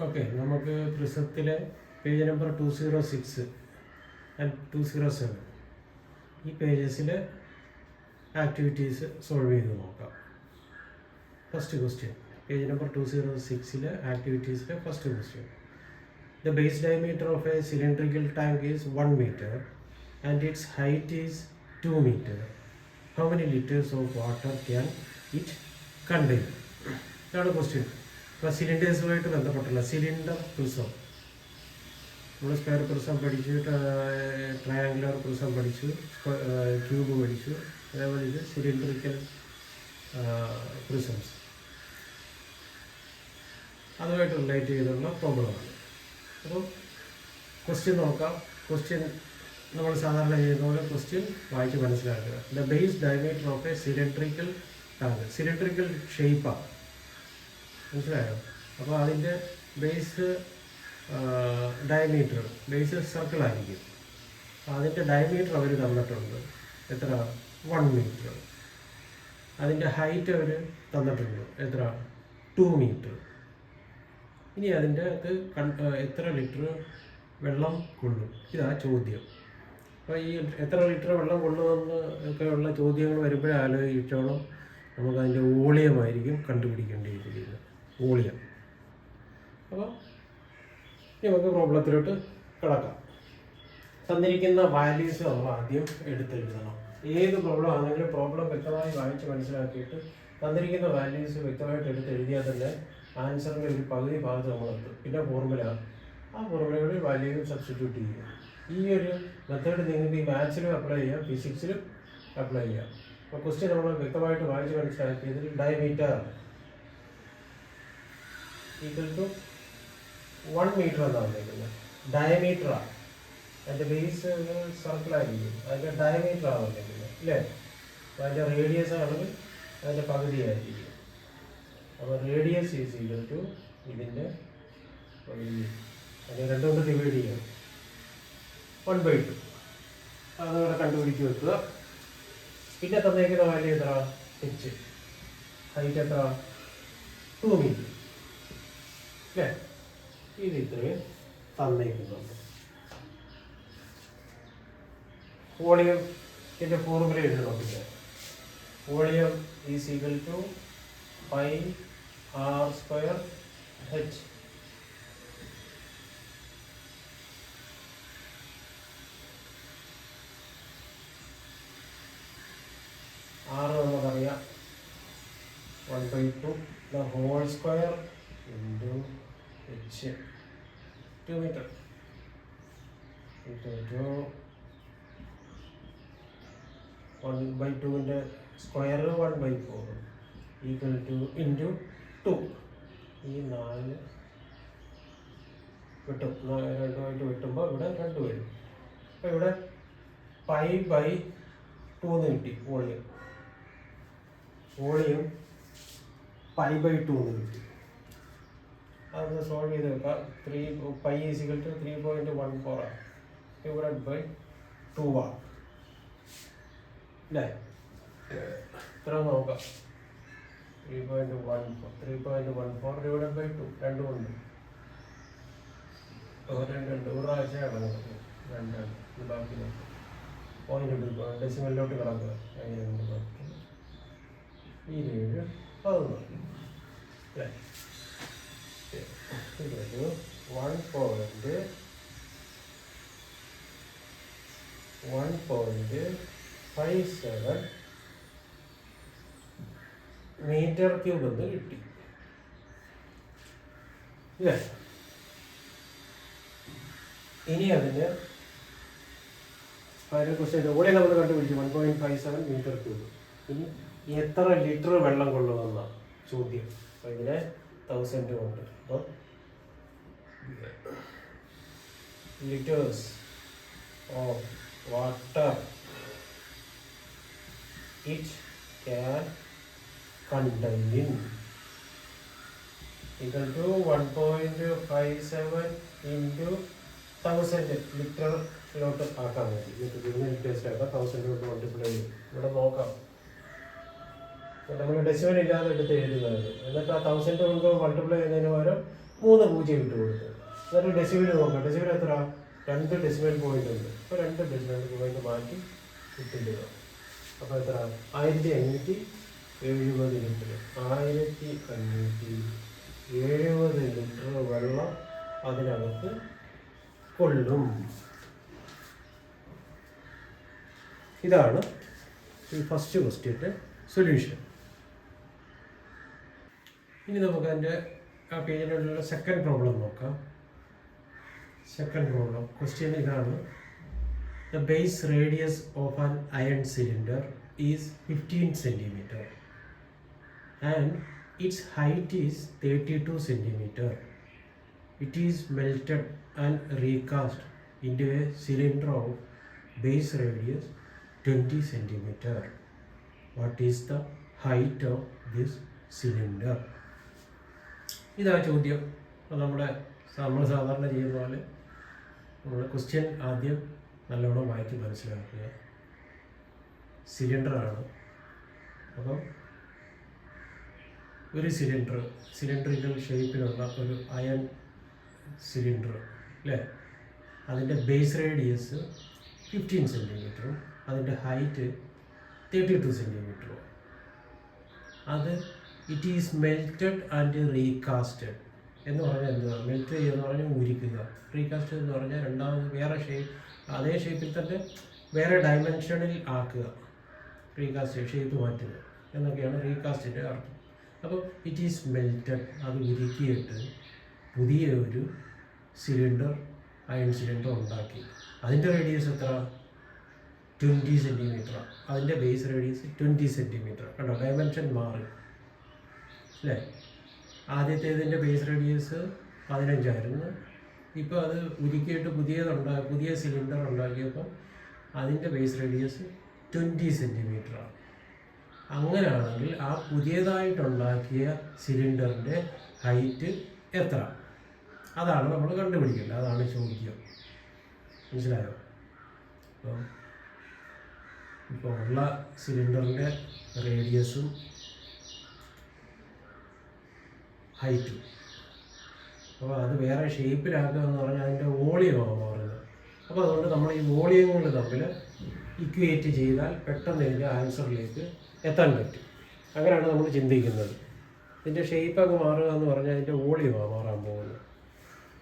Okay, നമുക്ക് പ്രിസത്തിലെ page number 206 and 207 ഈ പേജസിൽ activities solve ചെയ്ത് നോക്കാം. ഫസ്റ്റ് ക്വസ്റ്റ്യൻ, പേജ് നമ്പർ 206 ആക്ടിവിറ്റീസിലെ first question. The base diameter of a cylindrical tank is 1 meter and its height is 2 meter. How many liters of water can it contain? ഇതാണ് question. ഇപ്പോൾ സിലിണ്ടേഴ്സുമായിട്ട് ബന്ധപ്പെട്ടുള്ള cylinder prism, നമ്മൾ square prism പഠിച്ചു, triangular prism പഠിച്ചു, cube പഠിച്ചു, അതേപോലെ ഇത് cylindrical prisms, അതുമായിട്ട് റിലേറ്റ് ചെയ്തുള്ള പ്രോബ്ലമാണ്. അപ്പോൾ ക്വസ്റ്റ്യൻ നോക്കാം. ക്വസ്റ്റ്യൻ നമ്മൾ സാധാരണ ചെയ്യുന്ന പോലെ ക്വസ്റ്റ്യൻ വായിച്ച് മനസ്സിലാക്കുക. The base diameter of a cylindrical tank, cylindrical ഷേപ്പാണ്, മനസ്സിലായോ? അപ്പോൾ അതിൻ്റെ ബേസ് ഡയമീറ്റർ, ബേസ് സർക്കിളായിരിക്കും. അതിൻ്റെ ഡയമീറ്റർ അവർ തന്നിട്ടുണ്ട്, എത്ര? 1 മീറ്റർ. അതിൻ്റെ ഹൈറ്റ് അവർ തന്നിട്ടുണ്ട്, എത്ര? 2 മീറ്റർ. ഇനി അതിൻ്റെ അത് എത്ര ലിറ്റർ വെള്ളം കൊള്ളും, ഇതാ ചോദ്യം. അപ്പോൾ ഈ എത്ര ലിറ്റർ വെള്ളം കൊള്ളുമെന്ന് ഒക്കെയുള്ള ചോദ്യങ്ങൾ വരുമ്പോഴേ ആലോചിച്ചോളം നമുക്കതിൻ്റെ വോളിയമായിരിക്കും കണ്ടുപിടിക്കേണ്ടിയിരിക്കുന്നത്, വോളിയം. അപ്പോൾ നമുക്ക് പ്രോബ്ലത്തിലോട്ട് കിടക്കാം. തന്നിരിക്കുന്ന വാല്യൂസ് നമ്മൾ ആദ്യം എടുത്തെഴുതണം. ഏത് പ്രോബ്ലം ആണെങ്കിലും പ്രോബ്ലം വ്യക്തമായി വായിച്ച് മനസ്സിലാക്കിയിട്ട് തന്നിരിക്കുന്ന വാല്യൂസ് വ്യക്തമായിട്ട് എടുത്തെഴുതിയാൽ തന്നെ ആൻസറിൻ്റെ ഒരു പകുതി ഭാഗത്ത് നമ്മളെത്തും. പിന്നെ ഫോർമുല, ആ ഫോർമുലകളിൽ വാല്യൂ സബ്സ്റ്റിറ്റ്യൂട്ട് ചെയ്യുക. ഈ ഒരു മെത്തേഡ് നിങ്ങൾക്ക് ഈ മാത്സിലും അപ്ലൈ ചെയ്യാം, ഫിസിക്സിലും അപ്ലൈ ചെയ്യാം. അപ്പോൾ ക്വസ്റ്റ്യൻ നമ്മൾ വ്യക്തമായിട്ട് വായിച്ച് മനസ്സിലാക്കിയതിൽ ഡയമീറ്റർ ഈക്വൽ ടു 1 മീറ്റർ എന്നാണ് വന്നിരിക്കുന്നത്. ഡയമീറ്ററാണ്, അതിൻ്റെ ബേസ് സർക്കിളായിരിക്കും, അതിൻ്റെ ഡയമീറ്ററാണ് വന്നിരിക്കുന്നത്, ഇല്ലേ? അപ്പോൾ അതിൻ്റെ റേഡിയസ് ആണെങ്കിൽ അതിൻ്റെ പകുതിയായിരിക്കും. അപ്പോൾ റേഡിയസ് ഈസ് ഈക്വൽ ടു ഇതിൻ്റെ പകുതി. അതിനെ 2 കൊണ്ട് ഡിവൈഡ് ചെയ്യാം, 1/2. അതവിടെ കണ്ടുപിടിച്ച് വെക്കുക. പിന്നെ തന്നേക്കുന്ന വാല്യൂ എത്ര? എച്ച്. ഹൈറ്റ് എത്ര? 2 മീറ്റർ, അല്ലേ? ഇത് ഇത്രയും തന്നേക്കുന്നുണ്ട്. വോളിയത്തിൻ്റെ ഫോർമുല എഴുതണം. പിന്നെ volume is equal to πr² h. R നമുക്കറിയാം, 1/2 the whole square into h, 2 meter into 1/2ൻ്റെ സ്ക്വയർ 1/4 ഈക്വൽ ടു ഇൻറ്റു 2. ഈ 4 വെട്ടും, 2 വെട്ടുമ്പോൾ ഇവിടെ 2 വരും. അപ്പോൾ ഇവിടെ π/2 എന്ന് കിട്ടി. വോളിയം π/2 എന്ന് കിട്ടി. അതൊന്ന് സോൾവ് ചെയ്ത് വെക്കാം. 3π = 3.14 ഡിവൈഡഡ് ബൈ 2 ആണ്, അല്ലേ? ഇത്ര നോക്കാം. 3.14 ഡിവൈഡഡ് ബൈ 2, 2 കൊണ്ട് 2 പ്രാവശ്യമാണ് നമുക്ക് 2 ബാക്കി നോക്കാം. പോയിന്റ് എടുക്കുക, ഡെസിമലിലോട്ട് കിടക്കുക. 7 11 അല്ലേ? 1.57 മീറ്റർ ക്യൂബ് എന്ന് കിട്ടി, ഇല്ലേ? ഇനി അതിൻ്റെ ക്വസ്റ്റ്യൻ കൂടെ നമ്മൾ കണ്ടുപിടിച്ചു 1.57 മീറ്റർ ക്യൂബ്. ഇനി എത്ര ലിറ്റർ വെള്ളം കൊള്ളുമെന്നാണ് ചോദ്യം. അപ്പോൾ ഇതിനെ 1000 കൊണ്ട്, അപ്പോൾ litres of water it can contain equal to 1.57 into 1000 ലിറ്ററിലോട്ട് ആക്കാൻ മതി. ലിറ്റേഴ്സിലാക്കാം, 1000 കൊണ്ട് മൾട്ടിപ്ലൈ ചെയ്യും. ഇവിടെ നോക്കാം, നമ്മൾ ഡെസിമൽ ഇല്ലാതെ എടുത്ത് എഴുതുന്നത്. എന്നിട്ട് ആ 1000 കൊണ്ട് മൾട്ടിപ്ലൈ ചെയ്യുന്നതിന് പകരം 3 പൂജ്യം ഇട്ട് കൊടുത്ത്. എന്നിട്ട് ഡെസിമൽ നോക്കാം. ഡെസിമൽ എത്ര? 2 ഡെസിമൽ പോയിന്റ് ഉണ്ട്. അപ്പോൾ 2 ഡെസിമൽ പോയിന്റ് മാറ്റി ഇട്ടിടുക. അപ്പോൾ എത്ര? 1570 ലിറ്റർ. 1570 ലിറ്റർ വെള്ളം അതിനകത്ത് കൊള്ളും. ഇതാണ് ഈ ഫസ്റ്റ് ക്വസ്റ്റ്യൻ്റെ സൊല്യൂഷൻ. ഇനി നമുക്ക് അതിൻ്റെ ആ പേജിലുള്ള സെക്കൻഡ് പ്രോബ്ലം നോക്കാം. സെക്കൻഡ് പ്രോബ്ലം ക്വസ്റ്റ്യൻ ഇതാണ്. The base radius of an iron cylinder is 15 centimeter and its height is 32 centimeter. It is melted and recast into a cylinder of base radius 20 centimeter. What is the height of this cylinder? ഇതാണ് ചോദ്യം. നമ്മൾ സാധാരണ ചെയ്യുന്ന പോലെ നമ്മൾ question ആദ്യം നല്ലോണം വായിച്ച് മനസ്സിലാക്കുക. സിലിണ്ടറാണ്. അപ്പം ഒരു സിലിണ്ടറിക്കൽ ഷേപ്പിലുള്ള ഒരു അയൺ സിലിണ്ടർ അല്ലേ, അതിൻ്റെ ബേസ് റേഡിയസ് 15 centimeter, അതിൻ്റെ ഹൈറ്റ് 32 centimeter. അത് ഇറ്റ് ഈസ് മെൽറ്റഡ് ആൻഡ് റീകാസ്റ്റഡ് എന്ന് പറഞ്ഞാൽ എന്താണ്? മെൽറ്റ് ചെയ്യുക എന്ന് പറഞ്ഞാൽ ഉരുക്കുക. റീകാസ്റ്റ് എന്ന് പറഞ്ഞാൽ രണ്ടാമത് വേറെ ഷേപ്പ്, അതേ ഷേപ്പിൽ തന്നെ വേറെ ഡയമെൻഷനിൽ ആക്കുക. റീകാസ്റ്റ് ഷേപ്പ് മാറ്റുക എന്നൊക്കെയാണ് റീകാസ്റ്റിൻ്റെ അർത്ഥം. അപ്പോൾ ഇറ്റ് ഈസ് മെൽറ്റഡ്, അത് ഉരുക്കിയിട്ട് പുതിയ ഒരു സിലിണ്ടർ, അയൺ സിലിണ്ടർ ഉണ്ടാക്കി. അതിൻ്റെ റേഡിയസ് എത്ര? 20 centimeter. അതിൻ്റെ ബേസ് റേഡിയസ് 20 centimeter. കണ്ടോ, ഡയമെൻഷൻ മാറി അല്ലേ? ആദ്യത്തേതിൻ്റെ ബേസ് റേഡിയസ് 15 ഇപ്പോൾ അത് ഉരുക്കിയിട്ട് പുതിയ സിലിണ്ടർ ഉണ്ടാക്കിയപ്പോൾ അതിൻ്റെ ബേസ് റേഡിയസ് 20 centimeter. അങ്ങനെയാണെങ്കിൽ ആ പുതിയതായിട്ടുണ്ടാക്കിയ സിലിണ്ടറിൻ്റെ ഹൈറ്റ് എത്ര? അതാണ് നമ്മൾ കണ്ടുപിടിക്കേണ്ടത്. അതാണ് ചോദ്യം. മനസ്സിലായോ? ഇപ്പോൾ ഉള്ള സിലിണ്ടറിൻ്റെ റേഡിയസും ഹൈറ്റും, അപ്പോൾ അത് വേറെ ഷേപ്പിലാക്കുക എന്ന് പറഞ്ഞാൽ അതിൻ്റെ വോളിയമാണ് മാറുന്നത്. അപ്പോൾ അതുകൊണ്ട് നമ്മൾ ഈ വോളിയങ്ങൾ തമ്മിൽ ഇക്വേറ്റ് ചെയ്താൽ പെട്ടെന്ന് ഇതിൻ്റെ ആൻസറിലേക്ക് എത്താൻ പറ്റും. അങ്ങനെയാണ് നമ്മൾ ചിന്തിക്കുന്നത്. ഇതിൻ്റെ ഷേപ്പൊക്കെ മാറുക എന്ന് പറഞ്ഞാൽ അതിൻ്റെ വോളിയമാണ് മാറാൻ പോകുന്നത്.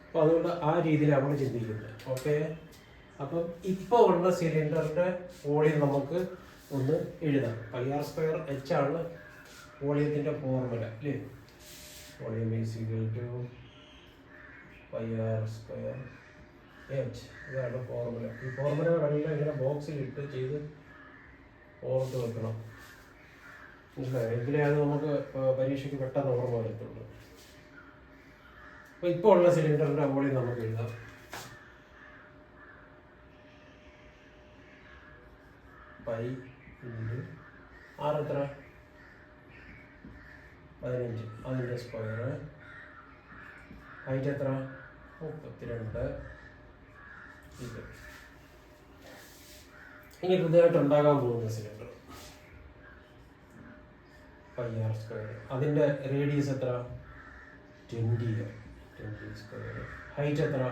അപ്പോൾ അതുകൊണ്ട് ആ രീതിയിൽ നമ്മൾ ചിന്തിക്കുന്നത്. ഓക്കെ, അപ്പം ഇപ്പോൾ ഉള്ള സിലിണ്ടറിൻ്റെ വോളിയം നമുക്ക് ഒന്ന് എഴുതാം. πr²h ആണ് വോളിയത്തിൻ്റെ ഫോർമുല അല്ലേ? Volume is equal to πr²h. ഇതാണ് ഫോർമുല. ഈ ഫോർമുലകളെല്ലാം ഇങ്ങനെ ബോക്സിൽ ഇട്ട് ചെയ്ത് ഓർത്ത് വെക്കണം. മനസ്സിലായോ? എങ്കിലേ അത് നമുക്ക് പരീക്ഷയ്ക്ക് പെട്ടെന്ന് ഓർമ്മ വരത്തുള്ളൂ. അപ്പോൾ ഇപ്പോൾ ഉള്ള സിലിണ്ടറിൻ്റെ വോളിയം നമുക്ക് എഴുതാം. π × r എത്ര? 15. അതിൻ്റെ സ്ക്വയർ. ഹൈറ്റ് എത്ര? 32. ഇനി പുതിയതായിട്ട് ഉണ്ടാകാൻ പോകുന്ന സിലിണ്ടർ πr². അതിൻ്റെ റേഡിയസ് എത്ര? 20 സ്ക്വയർ. ഹൈറ്റ് എത്ര?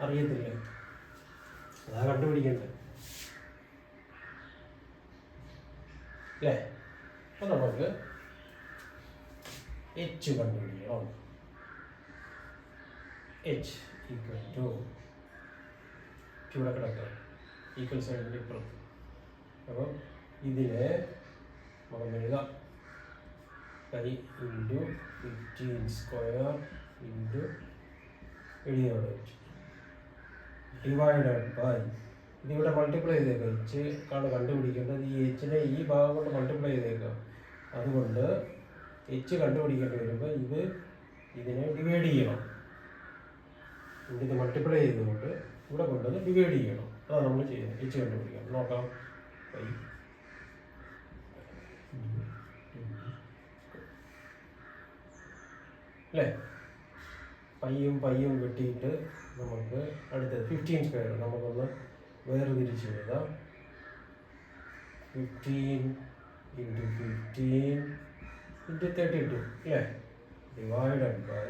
അറിയത്തില്ല, അതാ കണ്ടുപിടിക്കേണ്ടത് അല്ലേ? അപ്പം നമുക്ക് h കണ്ടുപിടിക്കണം. h ഈക്വൽ ടു ഇവിടെ കിടക്കുക, ഈക്വൽ സൈഡിൻ്റെ ഇപ്പുറത്ത്. അപ്പം ഇതിനെ നമുക്ക് എഴുതാം. π × 15 സ്ക്വയർ ഇൻറ്റു എഴുതിയോടെ വെച്ചു ഡിവൈഡഡ് ബൈ, ഇതിവിടെ മൾട്ടിപ്ലൈ ചെയ്തേക്കാം. എച്ച് ആണ് കണ്ടുപിടിക്കേണ്ടത്. ഈ എച്ചിനെ ഈ ഭാഗം കൊണ്ട് മൾട്ടിപ്ലൈ ചെയ്തേക്കാം. അതുകൊണ്ട് എച്ച് കണ്ടുപിടിക്കേണ്ടി വരുമ്പോൾ ഇതിനെ ഡിവൈഡ് ചെയ്യണം. ഇവിടെ ഇത് മൾട്ടിപ്ലൈ ചെയ്തുകൊണ്ട് ഇവിടെ കൊണ്ടത് ഡിവൈഡ് ചെയ്യണം. അതാണ് നമ്മൾ ചെയ്യുന്നത്. എച്ച് കണ്ടുപിടിക്കണം. നോക്കാം. π അല്ലേ? പയ്യും വെട്ടിയിട്ട് നമുക്ക് അടുത്തത് 15 സ്ക്വയർ നമുക്കൊന്ന് വേർതിരിച്ച് എഴുതാം. 15 × 15 × 32 അല്ലേ? Divided by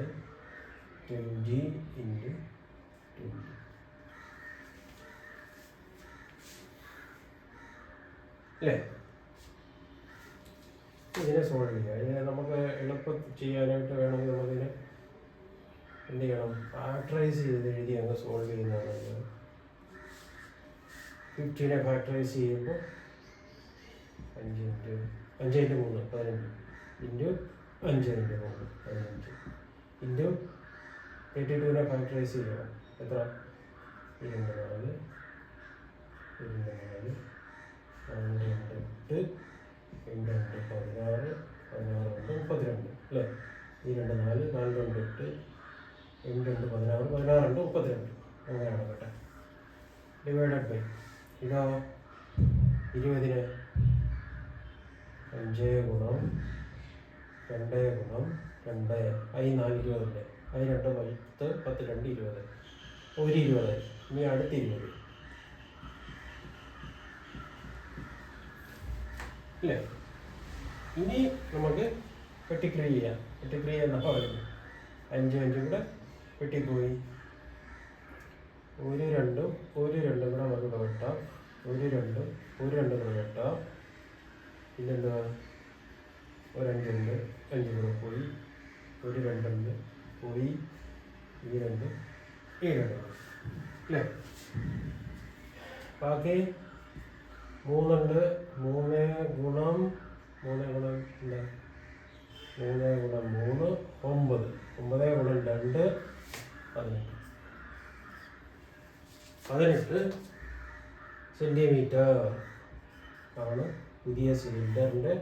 20 into 20. അല്ലേ? ഇതിനെ സോൾവ് ചെയ്യുക. ഇതിനെ നമുക്ക് എളുപ്പം ചെയ്യാനായിട്ട് വേണമെങ്കിൽ നമുക്കിതിനെ എന്ത് ചെയ്യണം? ഫാക്ടറൈസ് ചെയ്ത് എഴുതി അങ്ങ് സോൾവ് ചെയ്യുന്നതാണ് നല്ലത്. 15 ഫാക്ടറൈസ് ചെയ്യുമ്പോൾ 5 into 3 15 into 5 into 3 15 into 82 factorise ചെയ്യണം. എത്ര? 24 2 8 2 16 16 32 അല്ലേ? 2 4 4 2 8 2 16 16 32 അങ്ങനെയാണ് കേട്ടോ. ഡിവൈഡഡ് ബൈ ഇതോ 20 5 ഗുണം 2 ഗുണം 2 I 4 20 I 2 10 10 2 20 ഒരു 20. ഇനി അടുത്ത 20 അല്ലേ? ഇനി നമുക്ക് വെട്ടിക്രിയ ചെയ്യാം. വെട്ടിക്രിയ എന്നാ പറയുന്നത് 5 5 കൂടെ വെട്ടിപ്പോയി. ഒരു രണ്ടും കൂടെ നമുക്ക് വെട്ടാം. ഒരു രണ്ടും കൂടെ വെട്ടാം. പിന്നെന്താ? ഒരു 5 ഉണ്ട്, 5 കൂടെ പോയി. ഒരു 2 ഉണ്ട് പോയി. ഈ 2 അല്ലേ? ബാക്കി 3 ഉണ്ട്. 3 ഗുണം എന്താ? 3 ഗുണം 3 9 9 ഗുണം 2 18 സെൻറ്റിമീറ്റർ ആണ് പുതിയ സിലിണ്ടറിൻ്റെ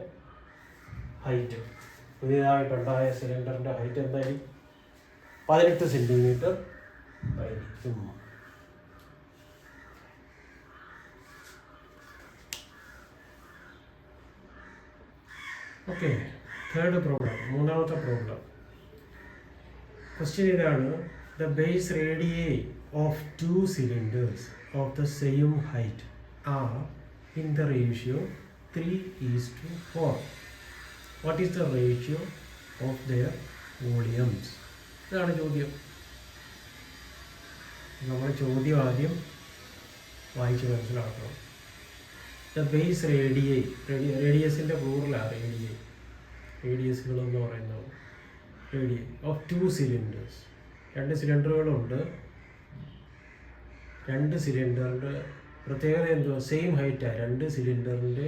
ഹൈറ്റ്. പുതിയതായിട്ടുണ്ടായ സിലിണ്ടറിൻ്റെ ഹൈറ്റ് എന്തായിരിക്കും? 18 സെൻറ്റിമീറ്റർ ആയിരിക്കും. ഓക്കെ, തേർഡ് പ്രോബ്ലം, മൂന്നാമത്തെ പ്രോബ്ലം. ക്വസ്റ്റ്യൻ ഇതാണ്: the base റേഡിയേ of 2 cylinders of the same height are in the ratio 3:4. What is the ratio of their volumes? ഇതാണ് ചോദ്യം. നമ്മൾ ചോദ്യം ആദ്യം വായിച്ച് മനസ്സിലാക്കണം. ദ ബേസ് റേഡിയേ, റേഡിയസിൻ്റെ പ്ലൂറലാണ് റേഡിയസുകളെന്ന് പറയുന്നത്. റേഡിയേ ഓഫ് 2 cylinders, 2 സിലിണ്ടറുകളുണ്ട്. 2 സിലിണ്ടറിൻ്റെ പ്രത്യേകത എന്തുവാ? സെയിം ഹൈറ്റാണ്. 2 സിലിണ്ടറിൻ്റെ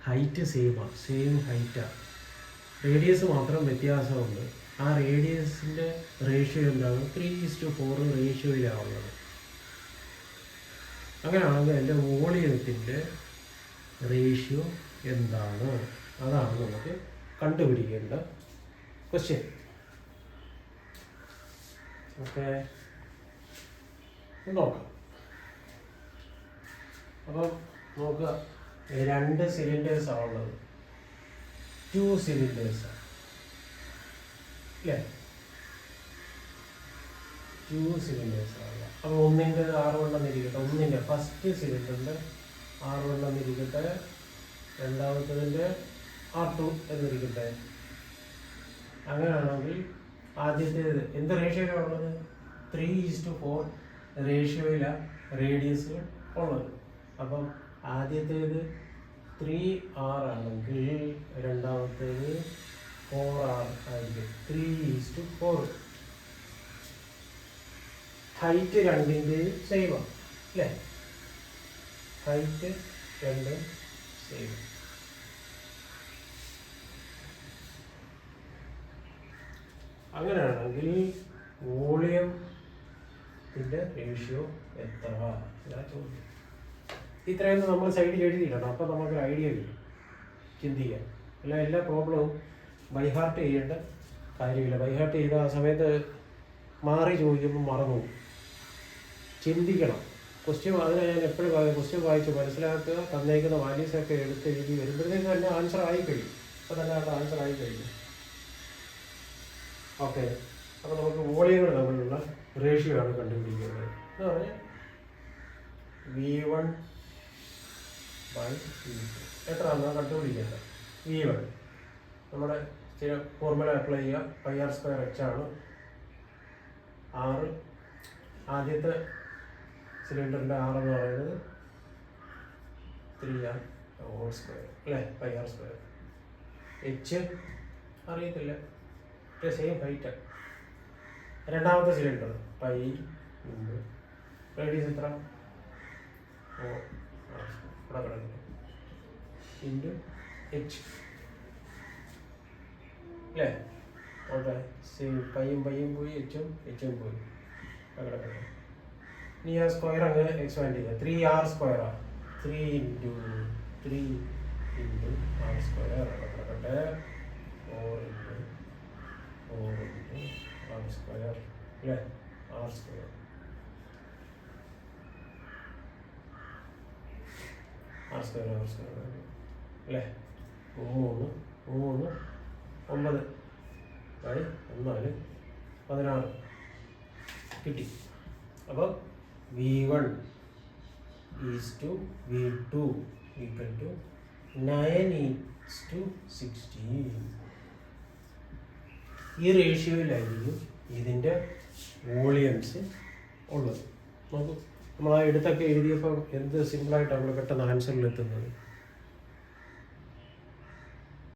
ഹൈറ്റ് സെയിം ഹൈറ്റാണ്. റേഡിയസ് മാത്രം വ്യത്യാസമുണ്ട്. ആ റേഡിയസിൻ്റെ റേഷ്യോ എന്താണ്? 3:4 റേഷ്യോയിലാണ് ഉള്ളത്. അങ്ങനെയാണെങ്കിൽ എൻ്റെ വോളിയത്തിൻ്റെ റേഷ്യോ എന്താണ്? അതാണ് നമുക്ക് കണ്ടുപിടിക്കേണ്ട ക്വസ്റ്റ്യൻ. ഓക്കെ, നോക്കാം. അപ്പം നോക്കുക, 2 സിലിണ്ടേഴ്സാണ് ഉള്ളത്. 2 സിലിണ്ടേഴ്സാണ് അല്ലേ? 2 സിലിണ്ടേഴ്സാണ്. അപ്പോൾ ഒന്നിൻ്റെ R1 എന്നിരിക്കട്ടെ. ഒന്നിൻ്റെ ഫസ്റ്റ് സിലിണ്ടറിൻ്റെ R1 എന്നിരിക്കട്ടെ. രണ്ടാമത്തതിൻ്റെ R2 എന്നിരിക്കട്ടെ. അങ്ങനെയാണെങ്കിൽ ആദ്യത്തേത് എന്ത് റേഷ്യോയിലാണ് ഉള്ളത്? 3:4 റേഷ്യോയിലാണ് റേഡിയസുകൾ ഉള്ളത്. അപ്പം ആദ്യത്തേത് 3R ആണെങ്കിൽ രണ്ടാമത്തേത് 4R ആയിരിക്കും. 3:4. ഹൈറ്റ് രണ്ടിൻ്റെയും സെയിമാണ് അല്ലേ? ഹൈറ്റ് രണ്ടും സെയിം. അങ്ങനെയാണെങ്കിൽ വോളിയത്തിൻ്റെ റേഷ്യോ എത്ര? ഇതാ ചോദ്യം. ഇത്രയൊന്നും നമ്മൾ സൈഡിൽ എഴുതിയിടണം. അപ്പം നമുക്കൊരു ഐഡിയ കിട്ടും ചിന്തിക്കാൻ. എല്ലാ പ്രോബ്ലവും ബൈഹാർട്ട് ചെയ്യേണ്ട കാര്യമില്ല. ബൈഹാർട്ട് ചെയ്ത ആ സമയത്ത് മാറി ചോദിക്കുമ്പോൾ മറന്നു. ചിന്തിക്കണം. ക്വസ്റ്റ്യൻ അതിനെ ഞാൻ എപ്പോഴും ക്വസ്റ്റ്യൻ വായിച്ച് മനസ്സിലാക്കുക. തന്നേക്കുന്ന വാല്യൂസൊക്കെ എടുത്ത് എഴുതി വരുമ്പോഴത്തേക്ക് തന്നെ ആൻസർ ആയിക്കഴിയും. അപ്പോൾ തന്നെ അവിടെ ആൻസർ ആയിക്കഴിയും. ഓക്കെ, അപ്പോൾ നമുക്ക് വോളിയങ്ങൾ തമ്മിലുള്ള റേഷ്യോ ആണ് കണ്ടുപിടിക്കുന്നത്. എന്ന് പറഞ്ഞാൽ V1 by V2 എത്രയാണെന്നാണ് കണ്ടുപിടിക്കേണ്ടത്. V1 നമ്മുടെ ചില ഫോർമുല അപ്ലൈ ചെയ്യുക. πr² h ആണ്. ആറ്, ആദ്യത്തെ സിലിണ്ടറിൻ്റെ ആറെന്ന് പറയുന്നത് 3r ഹോൾ സ്ക്വയർ അല്ലേ, 5r². എച്ച് അറിയത്തില്ല, സെയിം ഹൈറ്റ്. രണ്ടാമത്തെ സിലിണ്ടർ പൈ റേഡിയസ് എത്ര, ഇവിടെ കിടക്കുന്നു, ഇൻറ്റു എച്ച് അല്ലേ. ഓക്കെ, സെയിം പയ്യും പോയി, എച്ചും പോയി, അവിടെ കിടക്കുന്നു. ഇനി ആ സ്ക്വയർ അങ്ങ് എക്സ്പാൻഡ് ചെയ്യുക. 3r², 3 × 3 × r², അവിടെ കിടക്കട്ടെ. 4 × 4 × r² അല്ലേ, r² അല്ലേ. 3 9 × 4 16 കിട്ടി. അപ്പോൾ V1 V2 = 9:16. ഈ റേഷ്യോയിലായിരിക്കും ഇതിൻ്റെ വോളിയംസ് ഉള്ളത്. നമുക്ക് നമ്മൾ ആ എടുത്തൊക്കെ എഴുതിയപ്പോൾ എന്ത് സിമ്പിളായിട്ടാണ് നമ്മൾ പെട്ടെന്ന് ആൻസറിലെത്തുന്നത്.